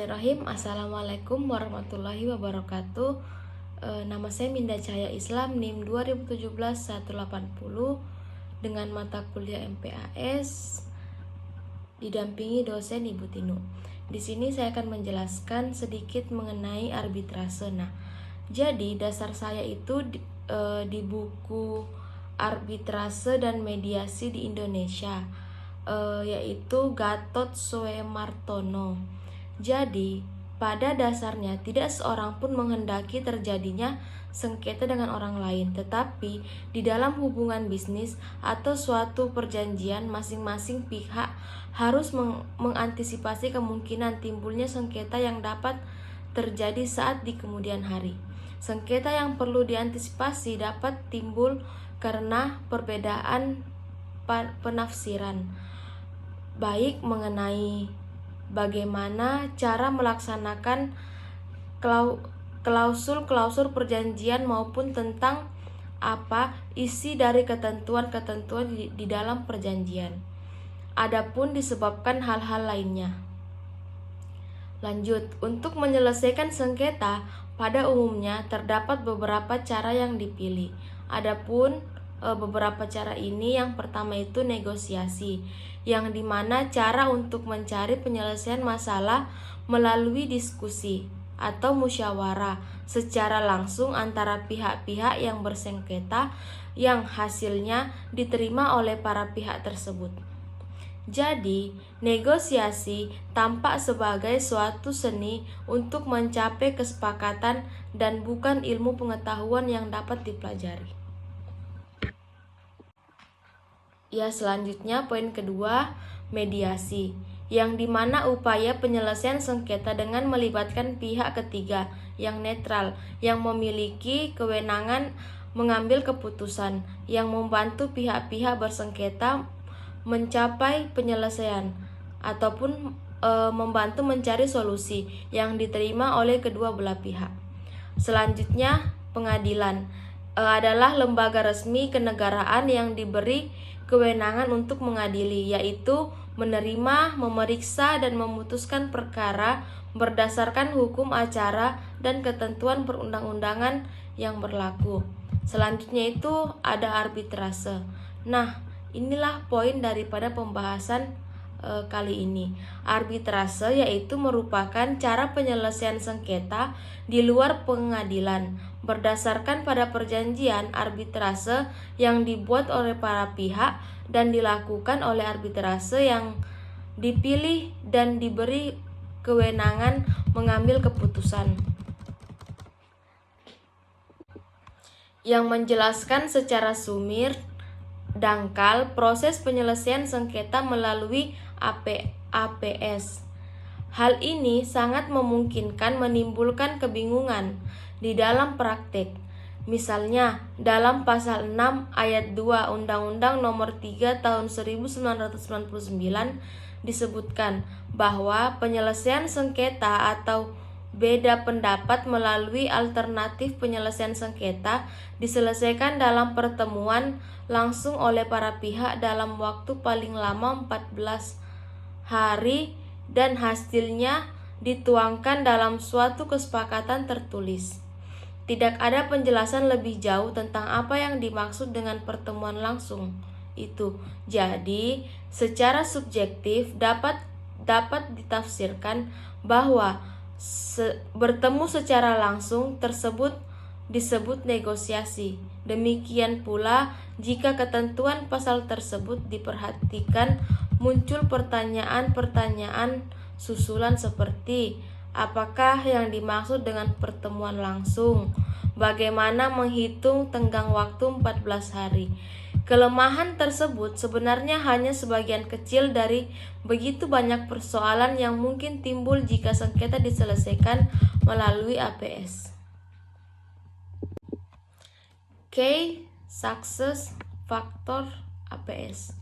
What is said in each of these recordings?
Bismillahirrahmanirrahim. Assalamualaikum warahmatullahi wabarakatuh. Nama saya Minda Cahaya Islam, NIM 2017-180 dengan mata kuliah MPAS, didampingi dosen Ibu Tinu. Di sini saya akan menjelaskan sedikit mengenai arbitrase. Jadi dasar saya itu di buku Arbitrase dan Mediasi di Indonesia, yaitu Gatot Soemartono. Jadi, pada dasarnya tidak seorang pun menghendaki terjadinya sengketa dengan orang lain, tetapi di dalam hubungan bisnis atau suatu perjanjian, masing-masing pihak harus mengantisipasi kemungkinan timbulnya sengketa yang dapat terjadi saat di kemudian hari. Sengketa yang perlu diantisipasi dapat timbul karena perbedaan penafsiran, baik mengenai bagaimana cara melaksanakan klausul-klausul perjanjian maupun tentang apa isi dari ketentuan-ketentuan di dalam perjanjian. Adapun disebabkan hal-hal lainnya. Lanjut, untuk menyelesaikan sengketa pada umumnya terdapat beberapa cara yang dipilih. Adapun beberapa cara ini, yang pertama itu negosiasi, yang dimana cara untuk mencari penyelesaian masalah melalui diskusi atau musyawarah secara langsung antara pihak-pihak yang bersengketa yang hasilnya diterima oleh para pihak tersebut. Jadi, negosiasi tampak sebagai suatu seni untuk mencapai kesepakatan dan bukan ilmu pengetahuan yang dapat dipelajari. Selanjutnya poin kedua, mediasi, yang dimana upaya penyelesaian sengketa dengan melibatkan pihak ketiga yang netral, yang memiliki kewenangan mengambil keputusan, yang membantu pihak-pihak bersengketa mencapai penyelesaian ataupun membantu mencari solusi yang diterima oleh kedua belah pihak. Selanjutnya, pengadilan adalah lembaga resmi kenegaraan yang diberi kewenangan untuk mengadili, yaitu menerima, memeriksa, dan memutuskan perkara berdasarkan hukum acara dan ketentuan perundang-undangan yang berlaku. Selanjutnya itu ada arbitrase. Inilah poin daripada pembahasan kali ini. Arbitrase yaitu merupakan cara penyelesaian sengketa di luar pengadilan berdasarkan pada perjanjian arbitrase yang dibuat oleh para pihak dan dilakukan oleh arbitrase yang dipilih dan diberi kewenangan mengambil keputusan. Yang menjelaskan secara sumir dangkal proses penyelesaian sengketa melalui APS. Hal ini sangat memungkinkan menimbulkan kebingungan di dalam praktek. Misalnya, dalam pasal 6 ayat 2 Undang-Undang Nomor 3 Tahun 1999 disebutkan bahwa penyelesaian sengketa atau beda pendapat melalui alternatif penyelesaian sengketa diselesaikan dalam pertemuan langsung oleh para pihak dalam waktu paling lama 14 hari dan hasilnya dituangkan dalam suatu kesepakatan tertulis. Tidak ada penjelasan lebih jauh tentang apa yang dimaksud dengan pertemuan langsung itu. Jadi, secara subjektif dapat ditafsirkan bahwa bertemu secara langsung tersebut disebut negosiasi. Demikian pula jika ketentuan pasal tersebut diperhatikan, muncul pertanyaan-pertanyaan susulan seperti apakah yang dimaksud dengan pertemuan langsung? Bagaimana menghitung tenggang waktu 14 hari? Kelemahan tersebut sebenarnya hanya sebagian kecil dari begitu banyak persoalan yang mungkin timbul jika sengketa diselesaikan melalui APS. Key Success Factor APS.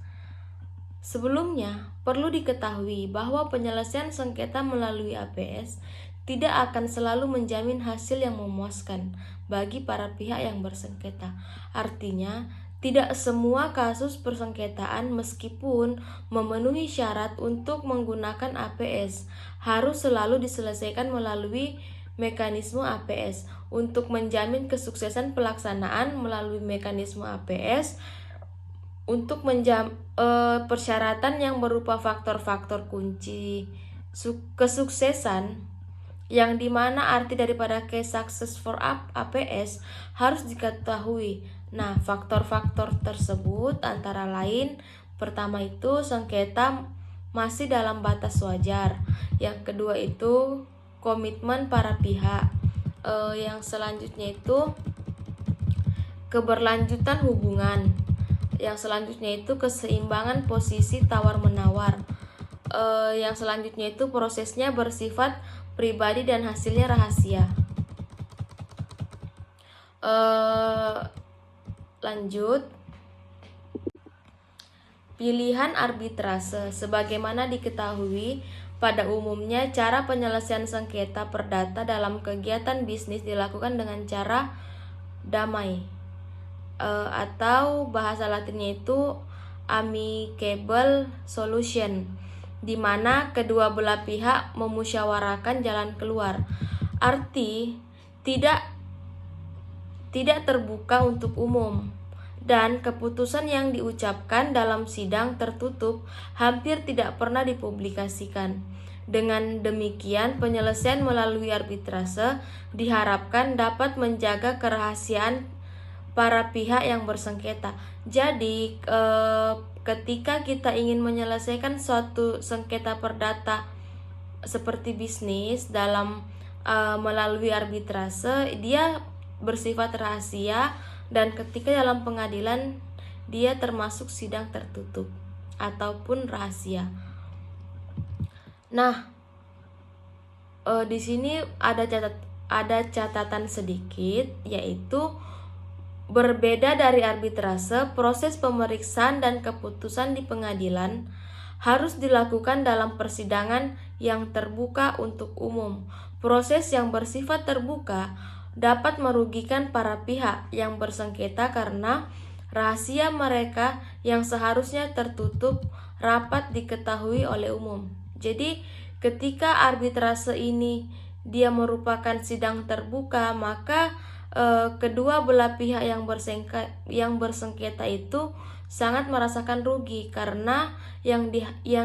Sebelumnya, perlu diketahui bahwa penyelesaian sengketa melalui APS tidak akan selalu menjamin hasil yang memuaskan bagi para pihak yang bersengketa. Artinya, Tidak semua kasus persengketaan meskipun memenuhi syarat untuk menggunakan APS harus selalu diselesaikan melalui mekanisme APS. Untuk menjamin kesuksesan pelaksanaan melalui mekanisme APS, untuk persyaratan yang berupa faktor-faktor kunci kesuksesan, yang dimana arti daripada case success for APS harus diketahui. Nah, faktor-faktor tersebut antara lain, pertama itu sengketa masih dalam batas wajar. Yang kedua itu komitmen para pihak. Yang selanjutnya itu keberlanjutan hubungan. Yang selanjutnya itu keseimbangan posisi tawar-menawar. Yang selanjutnya itu prosesnya bersifat pribadi dan hasilnya rahasia. Lanjut, pilihan arbitrase. Sebagaimana diketahui, pada umumnya cara penyelesaian sengketa perdata dalam kegiatan bisnis dilakukan dengan cara damai, atau bahasa latinnya itu amicable solution, di mana kedua belah pihak memusyawarahkan jalan keluar. Arti tidak terbuka untuk umum, dan keputusan yang diucapkan dalam sidang tertutup hampir tidak pernah dipublikasikan. Dengan demikian, penyelesaian melalui arbitrase diharapkan dapat menjaga kerahasiaan para pihak yang bersengketa. Jadi, ketika kita ingin menyelesaikan suatu sengketa perdata seperti bisnis dalam melalui arbitrase, dia bersifat rahasia, dan ketika dalam pengadilan dia termasuk sidang tertutup ataupun rahasia. Nah, di sini ada catatan sedikit, yaitu berbeda dari arbitrase, proses pemeriksaan dan keputusan di pengadilan harus dilakukan dalam persidangan yang terbuka untuk umum. Proses yang bersifat terbuka dapat merugikan para pihak yang bersengketa karena rahasia mereka yang seharusnya tertutup rapat diketahui oleh umum. Jadi, ketika arbitrase ini dia merupakan sidang terbuka, maka kedua belah pihak yang bersengketa itu sangat merasakan rugi karena yang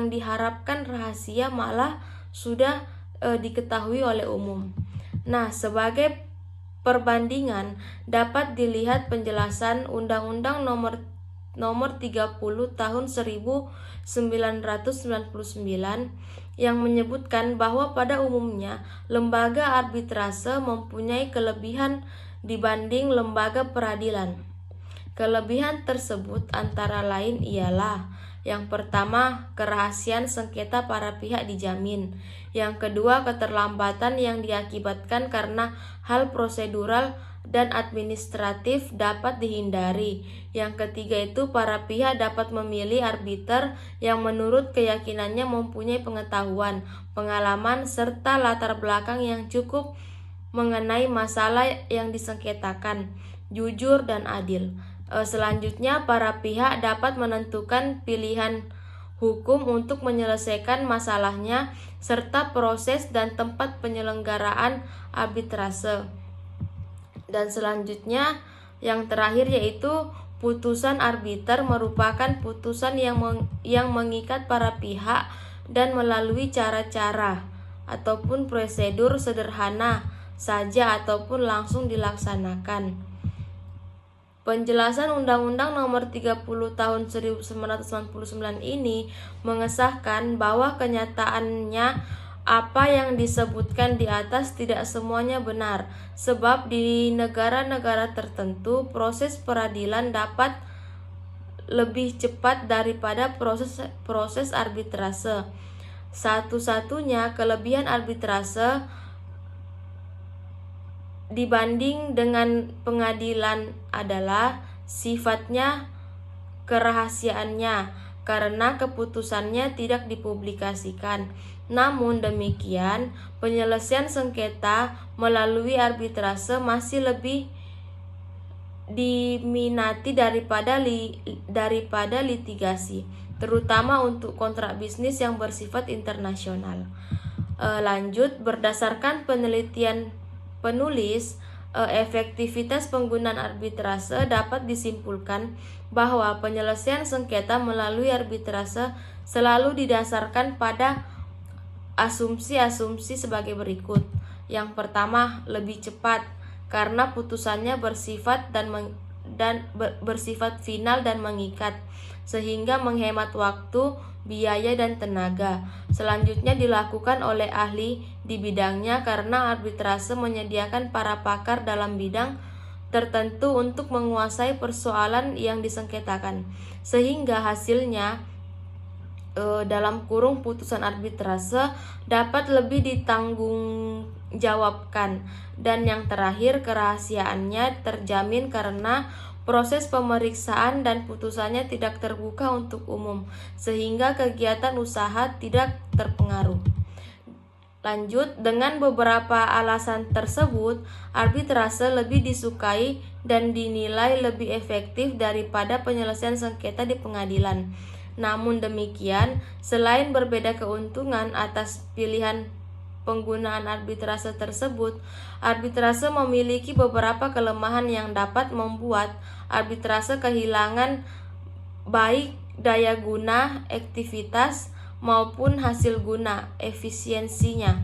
diharapkan rahasia malah sudah diketahui oleh umum. Nah, sebagai perbandingan dapat dilihat penjelasan Undang-Undang Nomor 30 Tahun 1999 yang menyebutkan bahwa pada umumnya lembaga arbitrase mempunyai kelebihan dibanding lembaga peradilan. Kelebihan tersebut antara lain ialah: yang pertama, kerahasiaan sengketa para pihak dijamin. Yang kedua, keterlambatan yang diakibatkan karena hal prosedural dan administratif dapat dihindari. Yang ketiga itu para pihak dapat memilih arbiter yang menurut keyakinannya mempunyai pengetahuan, pengalaman, serta latar belakang yang cukup mengenai masalah yang disengketakan, jujur dan adil. Selanjutnya, para pihak dapat menentukan pilihan hukum untuk menyelesaikan masalahnya serta proses dan tempat penyelenggaraan arbitrase. Dan selanjutnya, yang terakhir yaitu putusan arbiter merupakan putusan yang mengikat para pihak dan melalui cara-cara ataupun prosedur sederhana saja ataupun langsung dilaksanakan. Penjelasan Undang-Undang Nomor 30 Tahun 1999 ini mengesahkan bahwa kenyataannya apa yang disebutkan di atas tidak semuanya benar, sebab di negara-negara tertentu proses peradilan dapat lebih cepat daripada proses arbitrase. Satu-satunya kelebihan arbitrase dibanding dengan pengadilan adalah sifatnya kerahasiaannya, karena keputusannya tidak dipublikasikan. Namun demikian, penyelesaian sengketa melalui arbitrase masih lebih diminati daripada litigasi, terutama untuk kontrak bisnis yang bersifat internasional. Lanjut, berdasarkan penelitian penulis, efektivitas penggunaan arbitrase dapat disimpulkan bahwa penyelesaian sengketa melalui arbitrase selalu didasarkan pada asumsi-asumsi sebagai berikut. Yang pertama, lebih cepat karena putusannya bersifat bersifat final dan mengikat, sehingga menghemat waktu, biaya, dan tenaga. Selanjutnya dilakukan oleh ahli di bidangnya karena arbitrase menyediakan para pakar dalam bidang tertentu untuk menguasai persoalan yang disengketakan, sehingga hasilnya dalam kurung putusan arbitrase dapat lebih ditanggungjawabkan. Dan yang terakhir, kerahasiaannya terjamin karena proses pemeriksaan dan putusannya tidak terbuka untuk umum, sehingga kegiatan usaha tidak terpengaruh. Lanjut, dengan beberapa alasan tersebut, arbitrase lebih disukai dan dinilai lebih efektif daripada penyelesaian sengketa di pengadilan. Namun demikian, selain berbeda keuntungan atas pilihan penggunaan arbitrase tersebut, arbitrase memiliki beberapa kelemahan yang dapat membuat arbitrase kehilangan baik daya guna, aktivitas, maupun hasil guna, efisiensinya.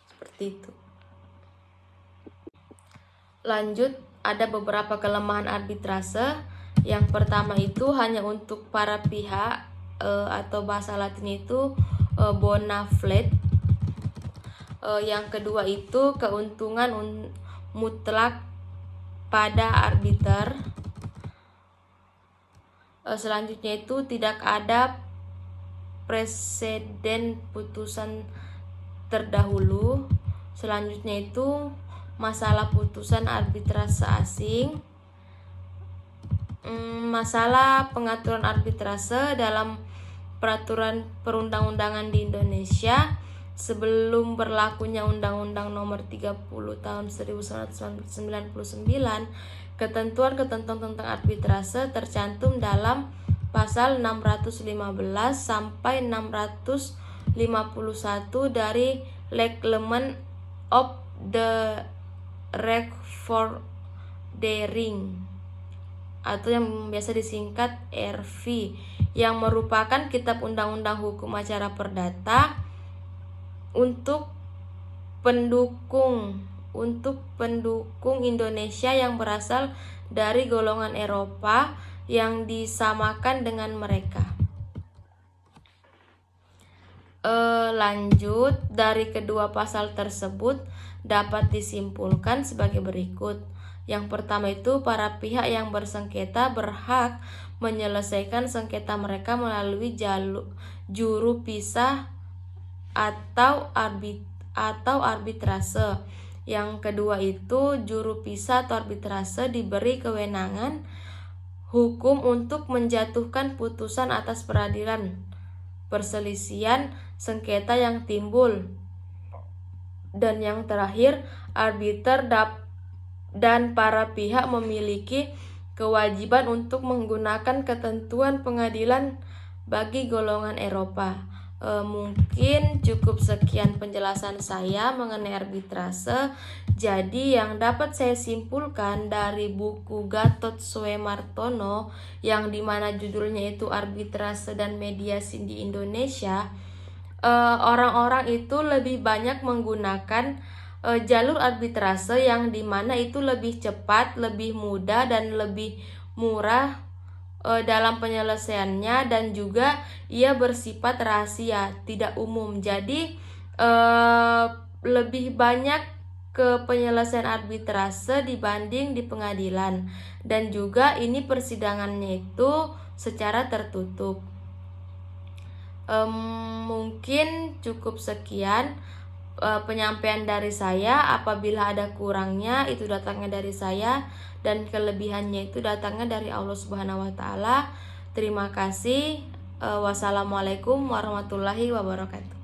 Seperti itu. Lanjut, ada beberapa kelemahan arbitrase. Yang pertama itu hanya untuk para pihak, atau bahasa Latin itu bona fide. Yang kedua itu keuntungan mutlak pada arbiter. Selanjutnya itu tidak ada preseden putusan terdahulu. Selanjutnya itu masalah putusan arbitrase asing. Masalah pengaturan arbitrase dalam peraturan perundang-undangan di Indonesia sebelum berlakunya Undang-Undang Nomor 30 Tahun 1999. Ketentuan-ketentuan tentang arbitrase tercantum dalam pasal 615 sampai 651 dari Reglement of the Recordering, atau yang biasa disingkat RV, yang merupakan kitab undang-undang hukum acara perdata untuk pendukung Indonesia yang berasal dari golongan Eropa yang disamakan dengan mereka. Lanjut, dari kedua pasal tersebut dapat disimpulkan sebagai berikut. Yang pertama itu, para pihak yang bersengketa berhak menyelesaikan sengketa mereka melalui juru pisah atau arbitrase. Yang kedua itu, juru pisah atau arbitrase diberi kewenangan hukum untuk menjatuhkan putusan atas peradilan perselisihan sengketa yang timbul. Dan yang terakhir, arbiter dan para pihak memiliki kewajiban untuk menggunakan ketentuan pengadilan bagi golongan Eropa. Mungkin cukup sekian penjelasan saya mengenai arbitrase. Jadi yang dapat saya simpulkan dari buku Gatot Soemartono yang dimana judulnya itu Arbitrase dan Mediasi di Indonesia, orang-orang itu lebih banyak menggunakan jalur arbitrase yang dimana itu lebih cepat, lebih mudah, dan lebih murah dalam penyelesaiannya, dan juga ia bersifat rahasia, tidak umum. Jadi lebih banyak ke penyelesaian arbitrase dibanding di pengadilan, dan juga ini persidangannya itu secara tertutup. Mungkin cukup sekian penyampaian dari saya. Apabila ada kurangnya, itu datangnya dari saya, dan kelebihannya itu datangnya dari Allah Subhanahu wa Ta'ala. Terima kasih. Wassalamualaikum warahmatullahi wabarakatuh.